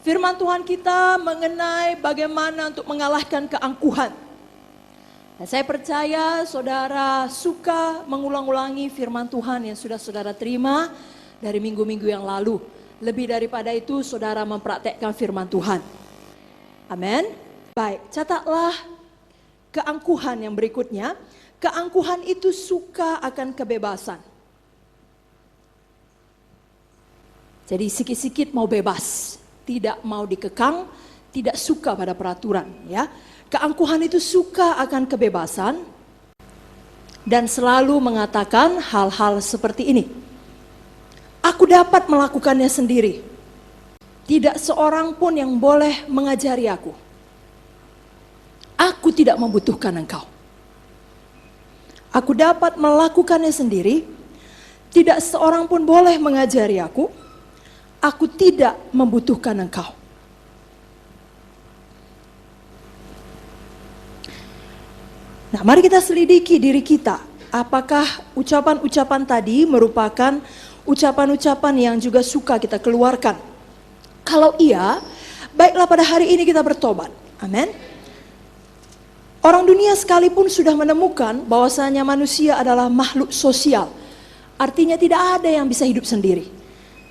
Firman Tuhan kita mengenai bagaimana untuk mengalahkan keangkuhan. Dan saya percaya saudara suka mengulang-ulangi firman Tuhan yang sudah saudara terima dari minggu-minggu yang lalu. Lebih daripada itu saudara mempraktekkan firman Tuhan. Amin. Baik, catatlah keangkuhan yang berikutnya. Keangkuhan itu suka akan kebebasan. Jadi sikit-sikit mau bebas, tidak mau dikekang, tidak suka pada peraturan, ya. Keangkuhan itu suka akan kebebasan dan selalu mengatakan hal-hal seperti ini. Aku dapat melakukannya sendiri. Tidak seorang pun yang boleh mengajari aku. Aku tidak membutuhkan engkau. Aku dapat melakukannya sendiri. Tidak seorang pun boleh mengajari aku. Aku tidak membutuhkan engkau. Nah, mari kita selidiki diri kita. Apakah ucapan-ucapan tadi merupakan ucapan-ucapan yang juga suka kita keluarkan? Kalau iya, baiklah pada hari ini kita bertobat. Amin. Orang dunia sekalipun sudah menemukan bahwasanya manusia adalah makhluk sosial. Artinya tidak ada yang bisa hidup sendiri.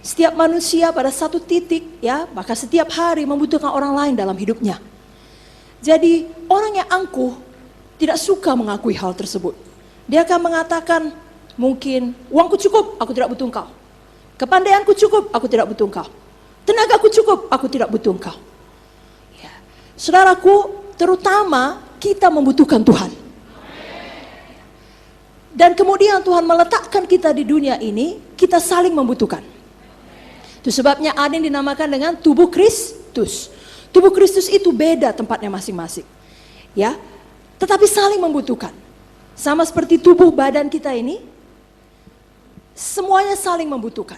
Setiap manusia pada satu titik, ya, maka setiap hari membutuhkan orang lain dalam hidupnya. Jadi orang yang angkuh tidak suka mengakui hal tersebut. Dia akan mengatakan, mungkin uangku cukup, aku tidak butuh engkau. Kepandaianku cukup, aku tidak butuh engkau. Tenagaku cukup, aku tidak butuh engkau. Ya. Saudaraku, terutama kita membutuhkan Tuhan. Dan kemudian Tuhan meletakkan kita di dunia ini, kita saling membutuhkan. Itu sebabnya ada yang dinamakan dengan tubuh Kristus. Tubuh Kristus itu beda tempatnya masing-masing. Ya, tetapi saling membutuhkan. Sama seperti tubuh badan kita ini, semuanya saling membutuhkan.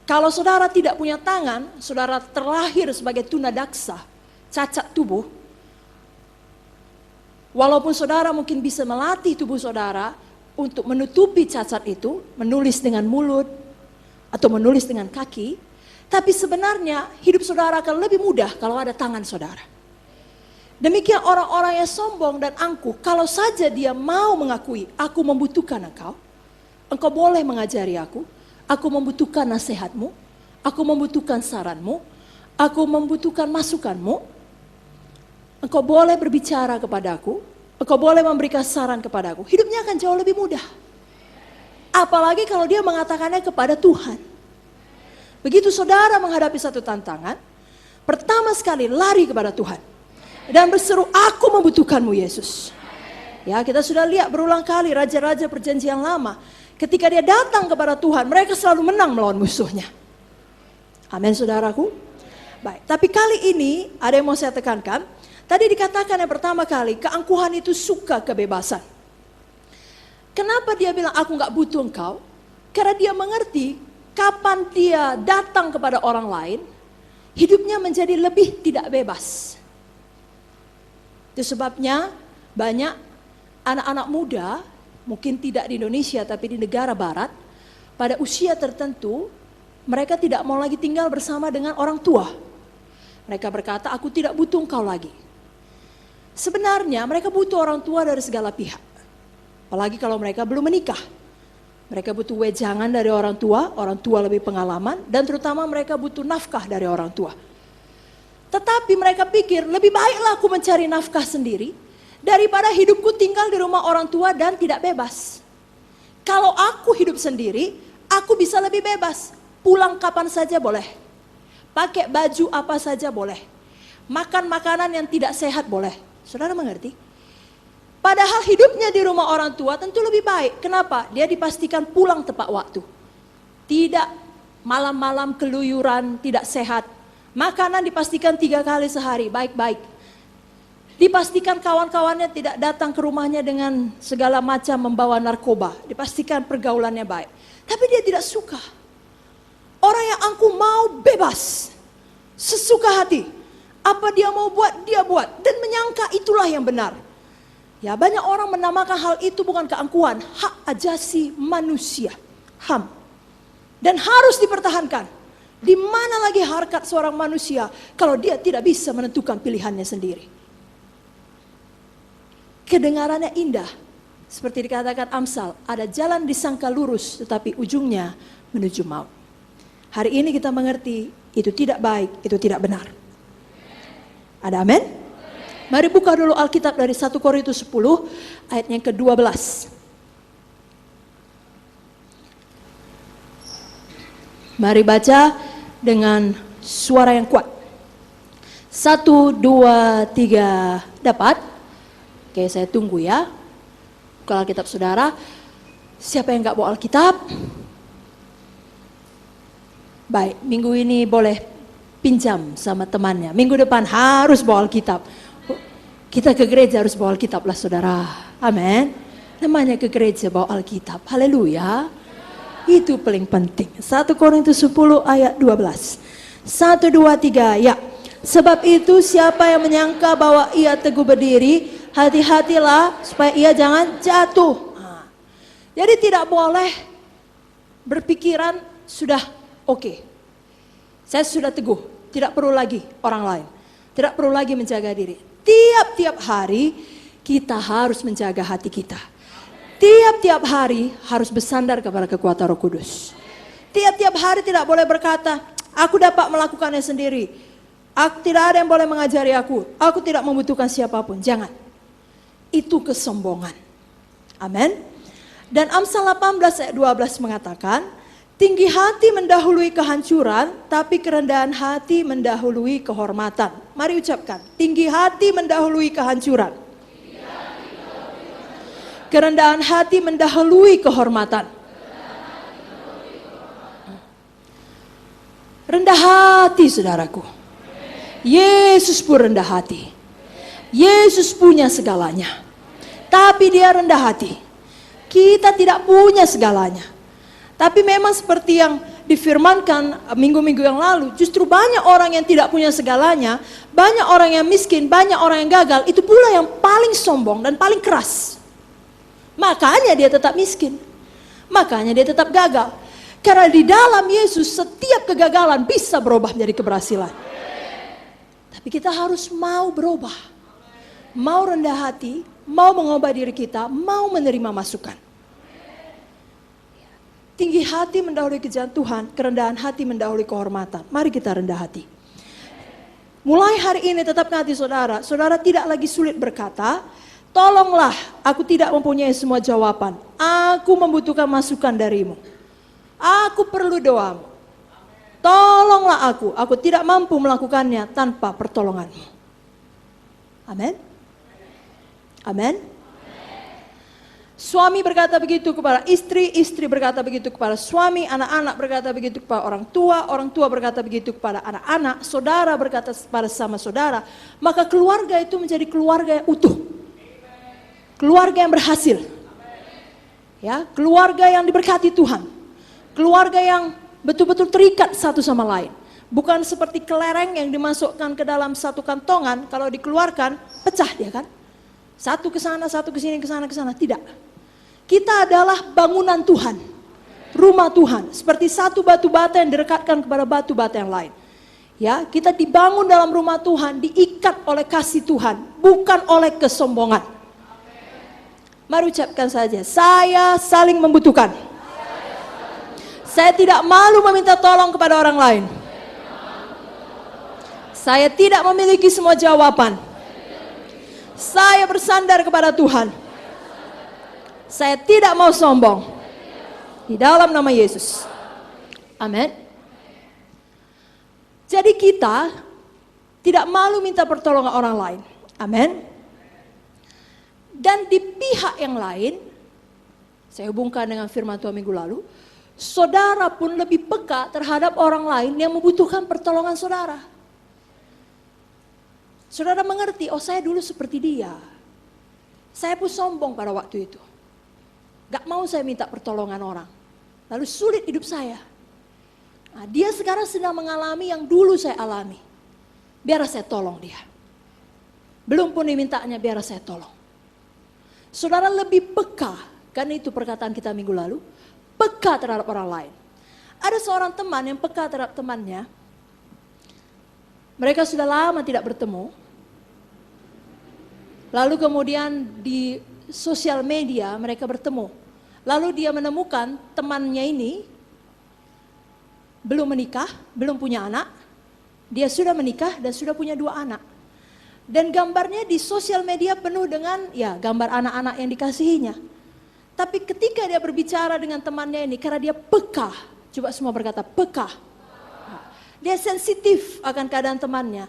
Kalau saudara tidak punya tangan, saudara terlahir sebagai tunadaksa, cacat tubuh. Walaupun saudara mungkin bisa melatih tubuh saudara untuk menutupi cacat itu, menulis dengan mulut, atau menulis dengan kaki, tapi sebenarnya hidup saudara akan lebih mudah kalau ada tangan saudara. Demikian orang-orang yang sombong dan angkuh, kalau saja dia mau mengakui, aku membutuhkan engkau, engkau boleh mengajari aku membutuhkan nasihatmu, aku membutuhkan saranmu, aku membutuhkan masukanmu, engkau boleh berbicara kepadaku, engkau boleh memberikan saran kepadaku, hidupnya akan jauh lebih mudah. Apalagi kalau dia mengatakannya kepada Tuhan. Begitu saudara menghadapi satu tantangan, pertama sekali lari kepada Tuhan. Dan berseru, aku membutuhkanmu Yesus. Ya, kita sudah lihat berulang kali raja-raja perjanjian lama. Ketika dia datang kepada Tuhan, mereka selalu menang melawan musuhnya. Amin saudaraku. Baik, tapi kali ini ada yang mau saya tekankan. Tadi dikatakan yang pertama kali, keangkuhan itu suka kebebasan. Kenapa dia bilang aku gak butuh engkau? Karena dia mengerti kapan dia datang kepada orang lain, hidupnya menjadi lebih tidak bebas. Itu sebabnya banyak anak-anak muda, mungkin tidak di Indonesia tapi di negara barat, pada usia tertentu mereka tidak mau lagi tinggal bersama dengan orang tua. Mereka berkata, aku tidak butuh engkau lagi. Sebenarnya mereka butuh orang tua dari segala pihak. Apalagi kalau mereka belum menikah. Mereka butuh wejangan dari orang tua lebih pengalaman, dan terutama mereka butuh nafkah dari orang tua. Tetapi mereka pikir, lebih baiklah aku mencari nafkah sendiri, daripada hidupku tinggal di rumah orang tua dan tidak bebas. Kalau aku hidup sendiri, aku bisa lebih bebas. Pulang kapan saja boleh. Pakai baju apa saja boleh. Makan makanan yang tidak sehat boleh. Saudara mengerti? Padahal hidupnya di rumah orang tua tentu lebih baik. Kenapa? Dia dipastikan pulang tepat waktu. Tidak malam-malam keluyuran, tidak sehat. Makanan dipastikan 3 kali sehari, baik-baik. Dipastikan kawan-kawannya tidak datang ke rumahnya dengan segala macam membawa narkoba. Dipastikan pergaulannya baik. Tapi dia tidak suka. Orang yang angkuh mau bebas. Sesuka hati. Apa dia mau buat, dia buat. Dan menyangka itulah yang benar. Ya, banyak orang menamakan hal itu bukan keangkuhan, hak ajasi manusia, HAM. Dan harus dipertahankan. Di mana lagi harkat seorang manusia kalau dia tidak bisa menentukan pilihannya sendiri? Kedengarannya indah, seperti dikatakan Amsal, ada jalan disangka lurus tetapi ujungnya menuju maut. Hari ini kita mengerti itu tidak baik, itu tidak benar. Ada amin? Mari buka dulu Alkitab dari 1 Korintus 10 ayat yang ke-12. Mari baca dengan suara yang kuat. 1, 2, 3, dapat? Oke, saya tunggu ya. Buka Alkitab saudara. Siapa yang gak bawa Alkitab? Baik, minggu ini boleh pinjam sama temannya. Minggu depan harus bawa Alkitab. Kita ke gereja harus bawa Alkitab lah saudara. Amin. Namanya ke gereja bawa Alkitab. Haleluya. Itu paling penting. 1 Korintus 10 ayat 12. 1, 2, 3, ya. Sebab itu siapa yang menyangka bahwa ia teguh berdiri, hati-hatilah supaya ia jangan jatuh. Jadi tidak boleh berpikiran sudah oke. Saya sudah teguh, tidak perlu lagi orang lain. Tidak perlu lagi menjaga diri. Tiap-tiap hari kita harus menjaga hati kita. Tiap-tiap hari harus bersandar kepada kekuatan Roh Kudus. Tiap-tiap hari tidak boleh berkata, aku dapat melakukannya sendiri. Aku tidak ada yang boleh mengajari aku. Aku tidak membutuhkan siapapun. Jangan. Itu kesombongan. Amin. Dan Amsal 18 ayat 12 mengatakan, tinggi hati mendahului kehancuran, tapi kerendahan hati mendahului kehormatan. Mari ucapkan, tinggi hati mendahului kehancuran. Kerendahan hati mendahului kehormatan. Rendah hati saudaraku. Yesus pun rendah hati. Yesus punya segalanya. Tapi dia rendah hati. Kita tidak punya segalanya. Tapi memang seperti yang difirmankan minggu-minggu yang lalu, justru banyak orang yang tidak punya segalanya, banyak orang yang miskin, banyak orang yang gagal, itu pula yang paling sombong dan paling keras. Makanya dia tetap miskin. Makanya dia tetap gagal. Karena di dalam Yesus setiap kegagalan bisa berubah menjadi keberhasilan. Tapi kita harus mau berubah. Mau rendah hati, mau mengubah diri kita, mau menerima masukan. Tinggi hati mendahului kejahat Tuhan, kerendahan hati mendahului kehormatan. Mari kita rendah hati. Mulai hari ini tetapkan hati saudara. Saudara tidak lagi sulit berkata, tolonglah, aku tidak mempunyai semua jawaban. Aku membutuhkan masukan darimu. Aku perlu doamu. Tolonglah aku tidak mampu melakukannya tanpa pertolonganmu. Amin. Amin. Suami berkata begitu kepada istri, istri berkata begitu kepada suami, anak-anak berkata begitu kepada orang tua berkata begitu kepada anak-anak, saudara berkata pada sama saudara. Maka keluarga itu menjadi keluarga yang utuh. Keluarga yang berhasil. Ya, keluarga yang diberkati Tuhan. Keluarga yang betul-betul terikat satu sama lain. Bukan seperti kelereng yang dimasukkan ke dalam satu kantongan, kalau dikeluarkan pecah dia kan. Satu ke sana, satu ke sini, ke sana, ke sana. Tidak. Kita adalah bangunan Tuhan. Rumah Tuhan. Seperti satu batu bata yang direkatkan kepada batu bata yang lain. Ya, kita dibangun dalam rumah Tuhan, diikat oleh kasih Tuhan, bukan oleh kesombongan. Mari ucapkan saja, saya saling membutuhkan. Saya tidak malu meminta tolong kepada orang lain. Saya tidak memiliki semua jawaban. Saya bersandar kepada Tuhan. Saya tidak mau sombong. Di dalam nama Yesus. Amin. Jadi kita tidak malu minta pertolongan orang lain. Amin. Dan di pihak yang lain, saya hubungkan dengan firman Tuhan minggu lalu, saudara pun lebih peka terhadap orang lain yang membutuhkan pertolongan saudara. Saudara mengerti, oh saya dulu seperti dia. Saya pun sombong pada waktu itu. Gak mau saya minta pertolongan orang. Lalu sulit hidup saya. Nah, dia sekarang sedang mengalami yang dulu saya alami. Biar saya tolong dia. Belum pun dimintanya, biar saya tolong. Saudara lebih peka, kan itu perkataan kita minggu lalu. Peka terhadap orang lain. Ada seorang teman yang peka terhadap temannya. Mereka sudah lama tidak bertemu. Lalu kemudian di sosial media mereka bertemu. Lalu dia menemukan temannya ini belum menikah, belum punya anak. Dia sudah menikah dan sudah punya 2 anak. Dan gambarnya di sosial media penuh dengan gambar anak-anak yang dikasihinya. Tapi ketika dia berbicara dengan temannya ini, karena dia peka, coba semua berkata peka. Dia sensitif akan keadaan temannya.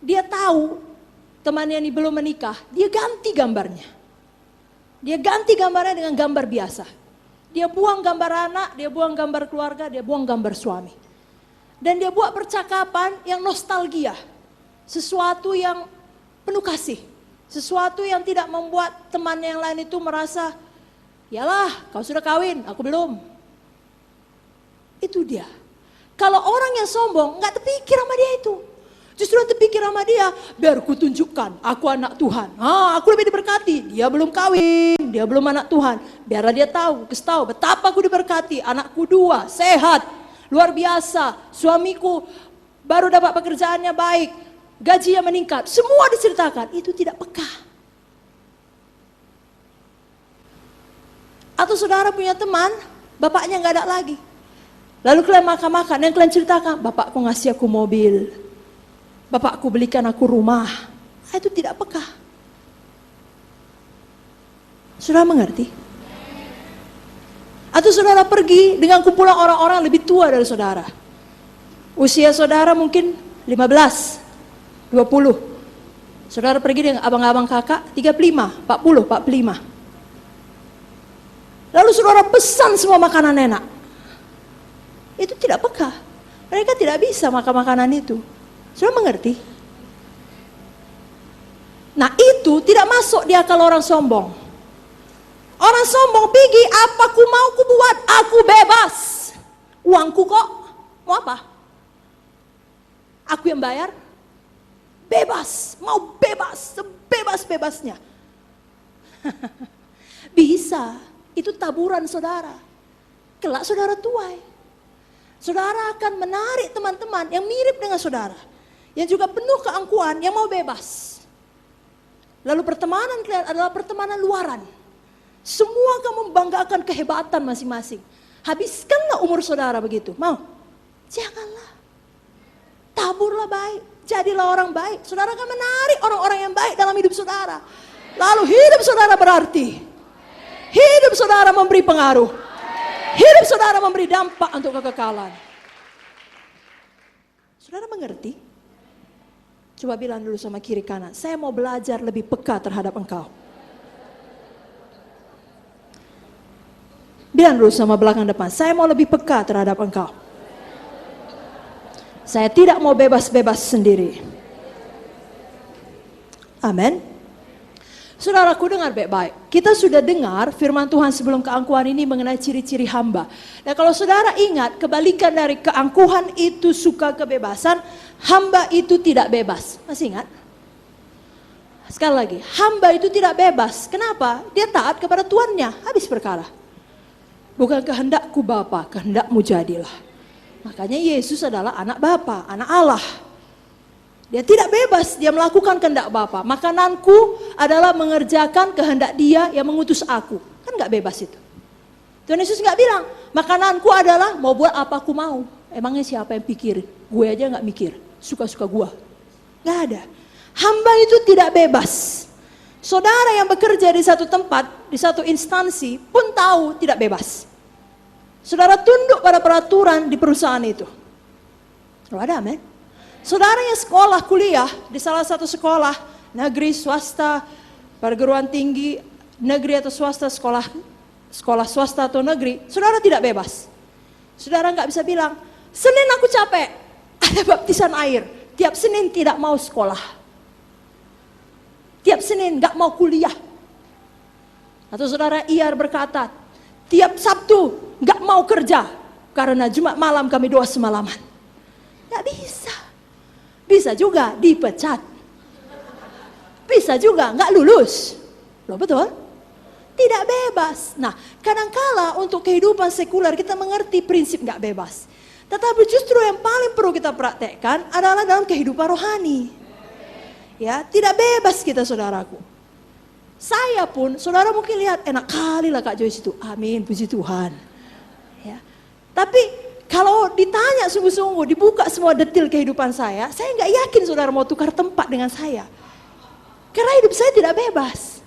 Dia tahu temannya ini belum menikah, dia ganti gambarnya. Dia ganti gambarnya dengan gambar biasa. Dia buang gambar anak, dia buang gambar keluarga, dia buang gambar suami. Dan dia buat percakapan yang nostalgia. Sesuatu yang penuh kasih. Sesuatu yang tidak membuat temannya yang lain itu merasa, yalah kau sudah kawin, aku belum. Itu dia. Kalau orang yang sombong nggak terpikir sama dia itu. Justru terpikir sama dia, biar ku tunjukkan aku anak Tuhan. Aku lebih diberkati. Dia belum kawin, dia belum anak Tuhan. Biarlah dia tahu, kasih tahu betapa aku diberkati. Anakku 2, sehat, luar biasa. Suamiku baru dapat pekerjaannya baik, gajinya meningkat. Semua diceritakan. Itu tidak peka. Atau saudara punya teman, bapaknya nggak ada lagi. Lalu kalian makan-makan, yang kalian ceritakan, bapakku ngasih aku mobil, bapakku belikan aku rumah. Itu tidak peka. Saudara mengerti? Atau saudara pergi dengan kumpulan orang-orang lebih tua dari saudara. Usia saudara mungkin 15, 20. Saudara pergi dengan abang-abang kakak 35, 40, 45. Lalu saudara pesan semua makanan enak. Itu tidak peka. Mereka tidak bisa makan makanan itu. Saudara mengerti? Nah itu tidak masuk di akal orang sombong. Orang sombong pergi, apa ku mau ku buat, aku bebas. Uangku kok, mau apa? Aku yang bayar. Bebas, mau bebas, sebebas-bebasnya. Bisa, itu taburan saudara. Kelak saudara tuai. Saudara akan menarik teman-teman yang mirip dengan saudara, yang juga penuh keangkuhan, yang mau bebas. Lalu pertemanan kalian adalah pertemanan luaran. Semua kamu membanggakan kehebatan masing-masing. Habiskanlah umur saudara begitu. Mau? Janganlah. Taburlah baik, jadilah orang baik. Saudara akan menarik orang-orang yang baik dalam hidup saudara. Lalu hidup saudara berarti. Hidup saudara memberi pengaruh. Hidup saudara memberi dampak untuk kekekalan. Saudara mengerti? Coba bilang dulu sama kiri kanan, saya mau belajar lebih peka terhadap engkau. Bilang dulu sama belakang depan, saya mau lebih peka terhadap engkau. Saya tidak mau bebas-bebas sendiri. Amin. Saudaraku dengar baik-baik. Kita sudah dengar firman Tuhan sebelum keangkuhan ini mengenai ciri-ciri hamba. Dan kalau saudara ingat, kebalikan dari keangkuhan itu suka kebebasan, hamba itu tidak bebas. Masih ingat? Sekali lagi, hamba itu tidak bebas. Kenapa? Dia taat kepada tuannya. Habis perkara. Bukan kehendakku Bapa, kehendakmu jadilah. Makanya Yesus adalah anak Bapa, anak Allah. Dia tidak bebas, dia melakukan kehendak Bapa. Makananku adalah mengerjakan kehendak Dia yang mengutus aku. Kan gak bebas itu. Tuhan Yesus gak bilang, makananku adalah mau buat apa aku mau. Emangnya siapa yang pikir? Gue aja gak mikir, suka-suka gue. Gak ada. Hamba itu tidak bebas. Saudara yang bekerja di satu tempat, di satu instansi pun tahu tidak bebas. Saudara tunduk pada peraturan di perusahaan itu. Oh, ada amin. Saudara yang sekolah kuliah di salah satu sekolah negeri, swasta, perguruan tinggi, negeri atau swasta, sekolah swasta atau negeri, saudara tidak bebas. Saudara nggak bisa bilang, Senin aku capek, ada baptisan air. Tiap Senin tidak mau sekolah. Tiap Senin nggak mau kuliah. Atau saudara Iyar berkata, tiap Sabtu nggak mau kerja karena Jumat malam kami doa semalaman. Nggak bisa. Bisa juga dipecat. Bisa juga nggak lulus. Loh betul? tidak bebas. Nah, kadangkala untuk kehidupan sekuler kita mengerti prinsip nggak bebas. Tetapi justru yang paling perlu kita praktekkan adalah dalam kehidupan rohani. Ya, tidak bebas kita saudaraku. Saya pun, saudara mungkin lihat enak kali lah Kak Joyce itu. Amin, puji Tuhan. Ya. Tapi kalau ditanya sungguh-sungguh, dibuka semua detil kehidupan saya nggak yakin saudara mau tukar tempat dengan saya. Karena hidup saya tidak bebas.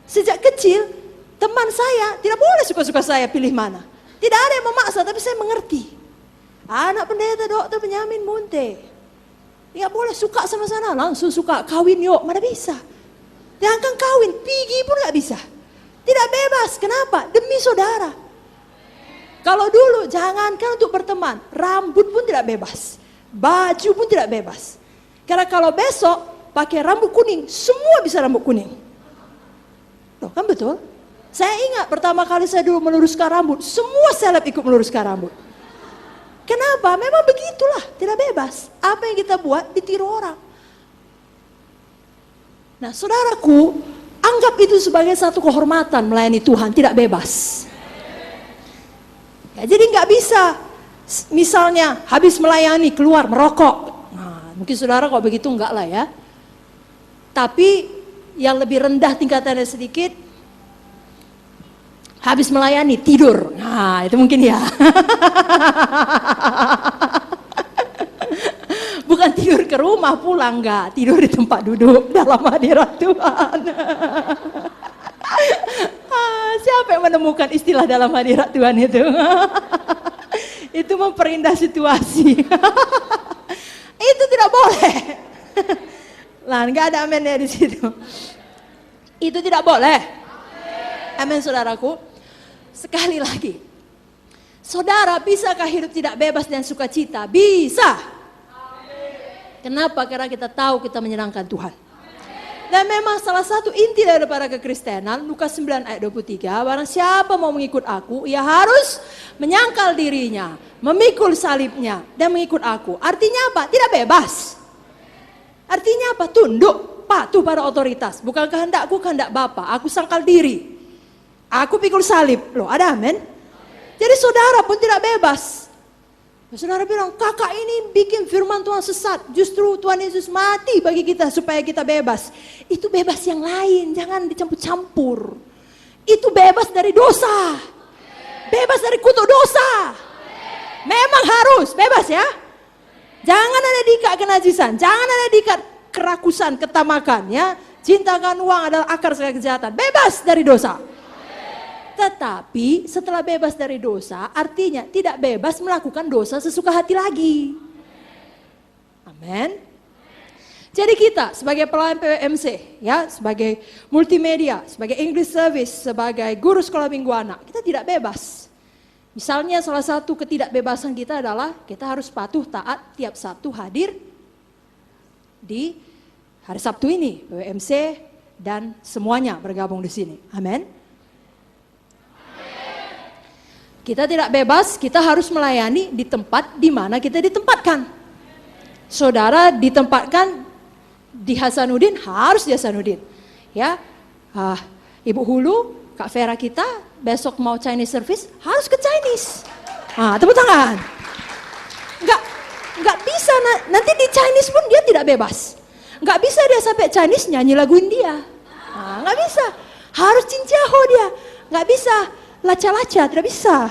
Sejak kecil, teman saya tidak boleh suka-suka saya pilih mana. Tidak ada yang memaksa, tapi saya mengerti. Anak pendeta Dr. Benyamin Munte. Tidak boleh suka sama sana, langsung suka kawin yuk, mana bisa. Jangan kawin, pergi pun nggak bisa. Tidak bebas, kenapa? Demi saudara. Kalau dulu, jangankan untuk berteman, rambut pun tidak bebas. Baju pun tidak bebas. Karena kalau besok pakai rambut kuning, semua bisa rambut kuning. Loh, kan betul? Saya ingat pertama kali saya dulu meluruskan rambut, semua seleb ikut meluruskan rambut. Kenapa? Memang begitulah, tidak bebas. Apa yang kita buat ditiru orang. Nah, saudaraku, anggap itu sebagai satu kehormatan melayani Tuhan, tidak bebas. Ya, jadi nggak bisa, misalnya habis melayani keluar merokok. Nah, mungkin saudara kok begitu enggak lah ya. Tapi yang lebih rendah tingkatannya sedikit, habis melayani tidur. Nah, itu mungkin ya. Bukan tidur ke rumah pulang, enggak. Tidur di tempat duduk dalam hadirat Tuhan. Siapa yang menemukan istilah dalam hadirat Tuhan itu? Itu memperindah situasi. Itu tidak boleh. Lah, enggak ada amennya di situ. Itu tidak boleh. Amin, saudaraku. Sekali lagi, saudara bisakah hidup tidak bebas dan sukacita? Bisa. Kenapa? Karena kita tahu kita menyenangkan Tuhan. Dan memang salah satu inti daripada kekristenan, Lukas 9 ayat 23, barang siapa mau mengikut aku, ia harus menyangkal dirinya, memikul salibnya, dan mengikut aku. Artinya apa? Tidak bebas. Artinya apa? Tunduk, patuh pada otoritas. Bukan kehendakku, kehendak Bapa. Aku sangkal diri. Aku pikul salib. Loh, ada amin? Jadi saudara pun tidak bebas. Saudara bilang, kakak ini bikin firman Tuhan sesat. Justru Tuhan Yesus mati bagi kita supaya kita bebas. Itu bebas yang lain, jangan dicampur-campur. Itu bebas dari dosa. Bebas dari kutuk dosa. Memang harus, bebas ya. Jangan ada diikat kenajisan, jangan ada diikat kerakusan, ketamakan ya. Cintakan uang adalah akar segala kejahatan. Bebas dari dosa. Tetapi setelah bebas dari dosa, artinya tidak bebas melakukan dosa sesuka hati lagi. Amin. Jadi kita sebagai pelayan PWMC, ya, sebagai multimedia, sebagai English service, sebagai guru sekolah minggu anak, kita tidak bebas. Misalnya salah satu ketidakbebasan kita adalah kita harus patuh taat tiap Sabtu hadir di hari Sabtu ini, PWMC dan semuanya bergabung di sini. Amin. Kita tidak bebas, kita harus melayani di tempat di mana kita ditempatkan. Saudara ditempatkan di Hasanuddin, harus di Hasanuddin. Ya, Ibu Hulu, Kak Vera kita besok mau Chinese service, harus ke Chinese. Tepuk tangan. Nggak bisa, nanti di Chinese pun dia tidak bebas. Nggak bisa dia sampai Chinese nyanyi lagu India. Nggak bisa. Harus cinciaho dia. Nggak bisa laca-laca, tidak bisa.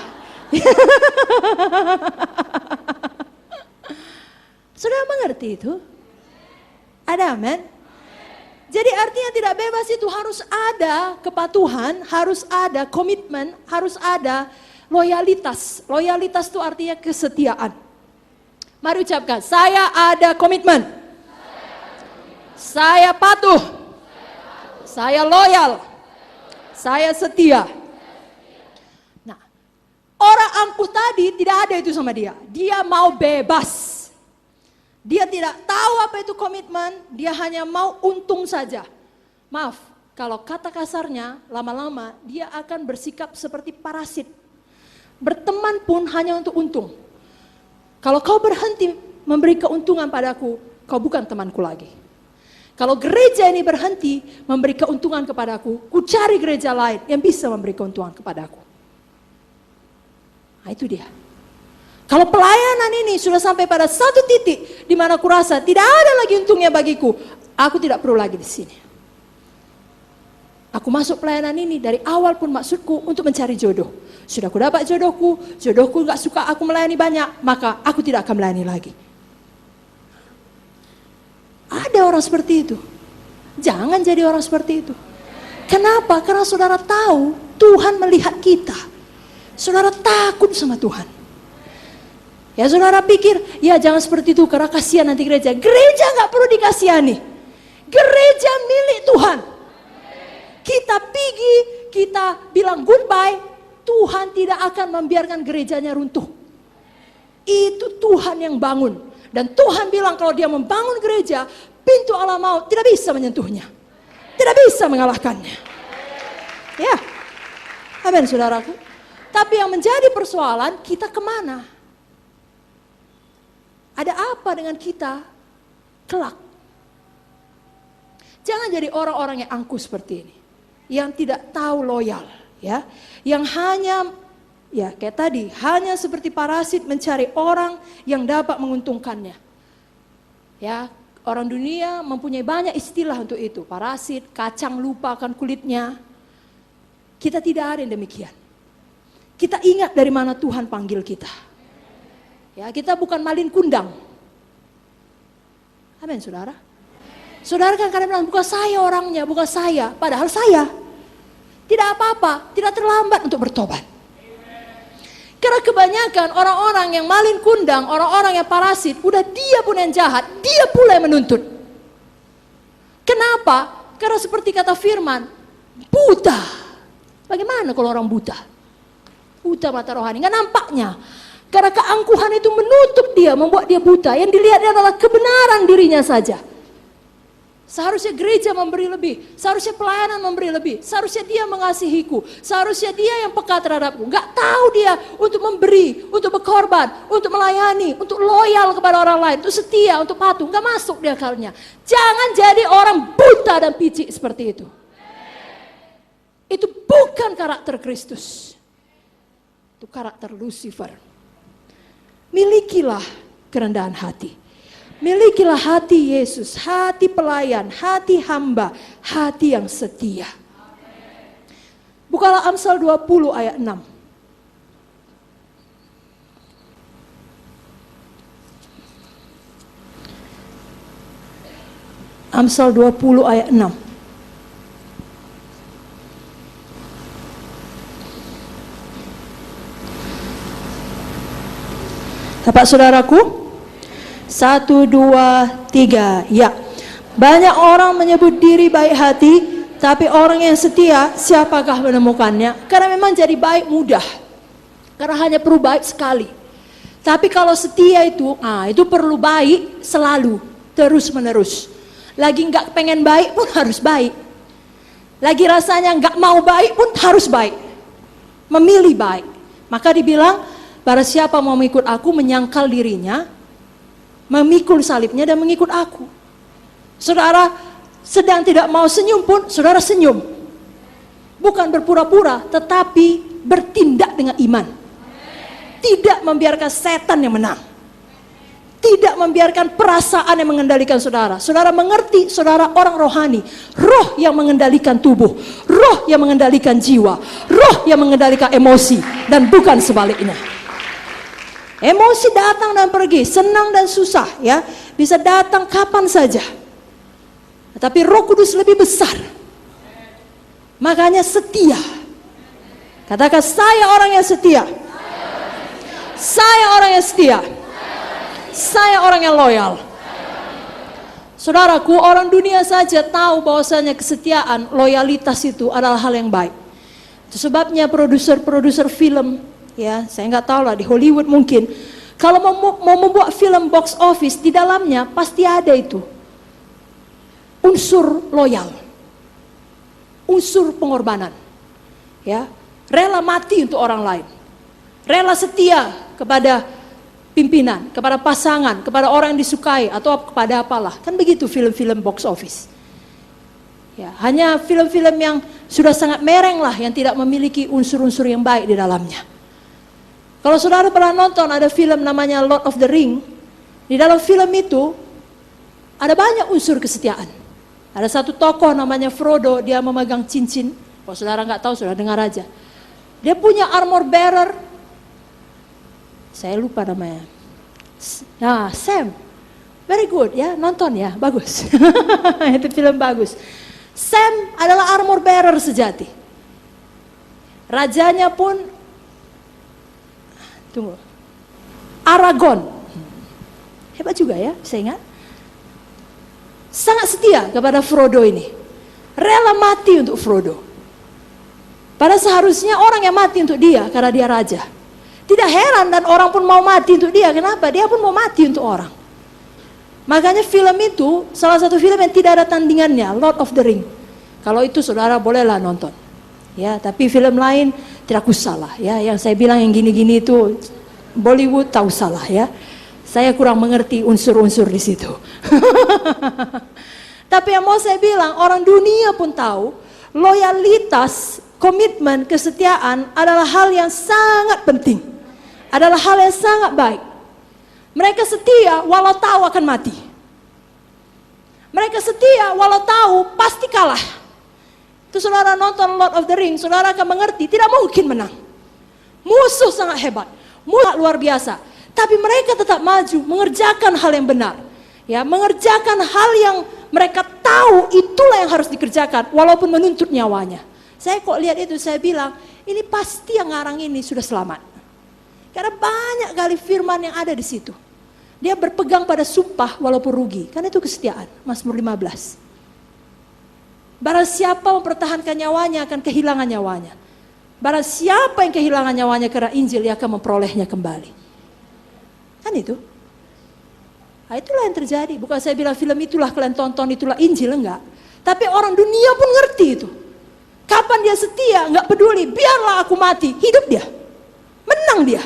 Saudara mengerti itu? Ada amin? Jadi artinya tidak bebas itu harus ada kepatuhan, harus ada komitmen, harus ada loyalitas. Loyalitas itu artinya kesetiaan. Mari ucapkan, saya ada komitmen. Saya patuh. Saya loyal. Saya setia. Nah, orang angkuh tadi tidak ada itu sama dia. Dia mau bebas. Dia tidak tahu apa itu komitmen, dia hanya mau untung saja. Maaf, kalau kata kasarnya, lama-lama dia akan bersikap seperti parasit. Berteman pun hanya untuk untung. Kalau kau berhenti memberi keuntungan padaku, kau bukan temanku lagi. Kalau gereja ini berhenti memberi keuntungan kepadaku, ku cari gereja lain yang bisa memberi keuntungan kepadaku. Nah itu dia. Kalau pelayanan ini sudah sampai pada satu titik di mana aku rasa tidak ada lagi untungnya bagiku, aku tidak perlu lagi di sini. Aku masuk pelayanan ini dari awal pun maksudku untuk mencari jodoh. Sudah aku dapat jodohku gak suka aku melayani banyak, maka aku tidak akan melayani lagi. Ada orang seperti itu. Jangan jadi orang seperti itu. Kenapa? Karena saudara tahu Tuhan melihat kita. Saudara takut sama Tuhan. Ya saudara pikir, ya jangan seperti itu karena kasihan nanti gereja. Gereja gak perlu dikasihani. Gereja milik Tuhan. Kita pergi, kita bilang goodbye, Tuhan tidak akan membiarkan gerejanya runtuh. Itu Tuhan yang bangun. Dan Tuhan bilang kalau dia membangun gereja, pintu alam maut tidak bisa menyentuhnya. Tidak bisa mengalahkannya. Ya, amin saudaraku. Tapi yang menjadi persoalan, kita kemana? Ada apa dengan kita kelak? Jangan jadi orang-orang yang angkuh seperti ini. Yang tidak tahu loyal. Ya, yang hanya... Ya kayak tadi, hanya seperti parasit mencari orang yang dapat menguntungkannya. Ya, orang dunia mempunyai banyak istilah untuk itu. Parasit, kacang lupa akan kulitnya. Kita tidak ada yang demikian. Kita ingat dari mana Tuhan panggil kita. Ya, kita bukan malin kundang. Amin saudara. Saudara kan kadang bilang, bukan saya orangnya, bukan saya. Padahal saya. Tidak apa-apa, tidak terlambat untuk bertobat. Karena kebanyakan orang-orang yang malin kundang, orang-orang yang parasit, udah dia pun yang jahat, dia pula yang menuntut. Kenapa? Karena seperti kata firman, buta. Bagaimana kalau orang buta? Buta mata rohani, nggak nampaknya. Karena keangkuhan itu menutup dia, membuat dia buta. Yang dilihatnya adalah kebenaran dirinya saja. Seharusnya gereja memberi lebih, seharusnya pelayanan memberi lebih, seharusnya dia mengasihiku, seharusnya dia yang peka terhadapku. Gak tahu dia untuk memberi, untuk berkorban, untuk melayani, untuk loyal kepada orang lain, untuk setia, untuk patuh. Gak masuk di akalnya. Jangan jadi orang buta dan picik seperti itu. Itu bukan karakter Kristus. Itu karakter Lucifer. Milikilah kerendahan hati. Milikilah hati Yesus, hati pelayan, hati hamba, hati yang setia. Bukalah Amsal 20 ayat 6. Amsal 20 ayat 6. Dapat saudaraku? 1, 2, 3, ya. Banyak orang menyebut diri baik hati, tapi orang yang setia, siapakah menemukannya? Karena memang jadi baik mudah. Karena hanya perlu baik sekali. Tapi kalau setia itu perlu baik selalu, terus menerus. Lagi nggak pengen baik pun harus baik. Lagi rasanya nggak mau baik pun harus baik. Memilih baik. Maka dibilang, barang siapa mau mengikut aku, menyangkal dirinya, memikul salibnya dan mengikut aku. Saudara sedang tidak mau senyum pun, saudara senyum. Bukan berpura-pura, tetapi bertindak dengan iman. Tidak membiarkan setan yang menang. Tidak membiarkan perasaan yang mengendalikan saudara. Saudara mengerti, saudara orang rohani. Roh yang mengendalikan tubuh. Roh yang mengendalikan jiwa. Roh yang mengendalikan emosi. Dan bukan sebaliknya. Emosi datang dan pergi, senang dan susah, ya. Bisa datang kapan saja. Tapi Roh Kudus lebih besar. Makanya setia. Katakan, saya orang yang setia. Saya orang yang setia. Saya orang yang loyal. Saudaraku, orang dunia saja tahu bahwasanya kesetiaan, loyalitas itu adalah hal yang baik. Itu sebabnya produser film, ya, saya nggak tahu lah, di Hollywood mungkin, kalau mau membuat film box office, di dalamnya pasti ada itu unsur loyal, unsur pengorbanan, ya, rela mati untuk orang lain, rela setia kepada pimpinan, kepada pasangan, kepada orang yang disukai, atau kepada apalah. Kan begitu film-film box office. Ya, hanya film-film yang sudah sangat mereng lah, yang tidak memiliki unsur-unsur yang baik di dalamnya. Kalau saudara pernah nonton ada film namanya Lord of the Ring, di dalam film itu ada banyak unsur kesetiaan. Ada satu tokoh namanya Frodo, dia memegang cincin. Kalau saudara nggak tahu, saudara dengar aja. Dia punya armor bearer, saya lupa namanya. Nah, Sam, very good ya, nonton ya, bagus. Itu film bagus. Sam adalah armor bearer sejati. Rajanya pun, tunggu, Aragorn. Hebat juga ya, saya ingat. Sangat setia kepada Frodo ini. Rela mati untuk Frodo. Padahal seharusnya orang yang mati untuk dia karena dia raja. Tidak heran dan orang pun mau mati untuk dia. Kenapa? Dia pun mau mati untuk orang. Makanya film itu salah satu film yang tidak ada tandingannya, Lord of the Ring. Kalau itu saudara bolehlah nonton. Ya, tapi film lain tidak usah lah ya. Yang saya bilang yang gini-gini itu Bollywood tahu salah ya. Saya kurang mengerti unsur-unsur di situ. Tapi yang mau saya bilang, orang dunia pun tahu loyalitas, komitmen, kesetiaan adalah hal yang sangat penting. Adalah hal yang sangat baik. Mereka setia walau tahu akan mati. Mereka setia walau tahu pasti kalah. Itu saudara nonton Lord of the Rings, saudara akan mengerti tidak mungkin menang. Musuh sangat hebat, musuh luar biasa. Tapi mereka tetap maju, mengerjakan hal yang benar. Ya, mengerjakan hal yang mereka tahu itulah yang harus dikerjakan, walaupun menuntut nyawanya. Saya kok lihat itu, saya bilang, ini pasti yang ngarang ini sudah selamat. Karena banyak kali firman yang ada di situ. Dia berpegang pada sumpah walaupun rugi. Karena itu kesetiaan, Mazmur 15. Barang siapa mempertahankan nyawanya akan kehilangan nyawanya. Barang siapa yang kehilangan nyawanya karena Injil, dia akan memperolehnya kembali. Kan itu. Nah, itulah yang terjadi. Bukan saya bilang film itulah kalian tonton, itulah Injil, enggak. Tapi orang dunia pun ngerti itu. Kapan dia setia, enggak peduli, biarlah aku mati, hidup dia. Menang dia.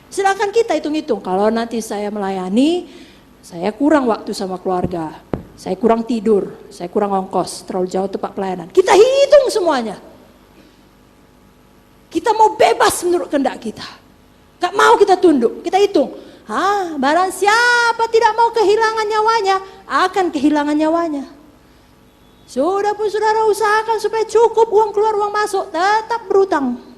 Sedangkan kita hitung-hitung, kalau nanti saya melayani, saya kurang waktu sama keluarga, saya kurang tidur, saya kurang ongkos, terlalu jauh tempat pelayanan. Kita hitung semuanya. Kita mau bebas menurut kehendak kita. Gak mau kita tunduk, kita hitung. Barang siapa tidak mau kehilangan nyawanya, akan kehilangan nyawanya. Sudah pun saudara usahakan supaya cukup uang keluar uang masuk, tetap berutang.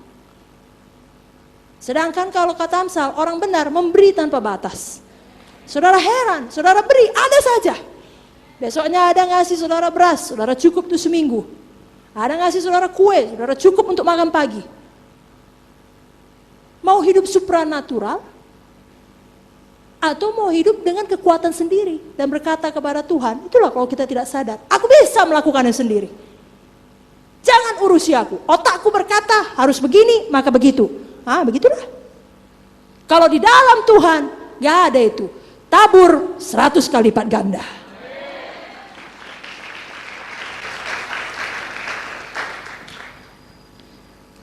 Sedangkan kalau kata Amsal, orang benar memberi tanpa batas. Saudara heran, saudara beri, ada saja. Besoknya ada ngasih saudara beras, saudara cukup tuh seminggu. Ada ngasih saudara kue, saudara cukup untuk makan pagi. Mau hidup supranatural? Atau mau hidup dengan kekuatan sendiri dan berkata kepada Tuhan, itulah kalau kita tidak sadar, aku bisa melakukannya sendiri. Jangan urusi aku, otakku berkata harus begini, maka begitu. Begitulah. Kalau di dalam Tuhan, gak ada itu. Tabur 100 kali lipat ganda.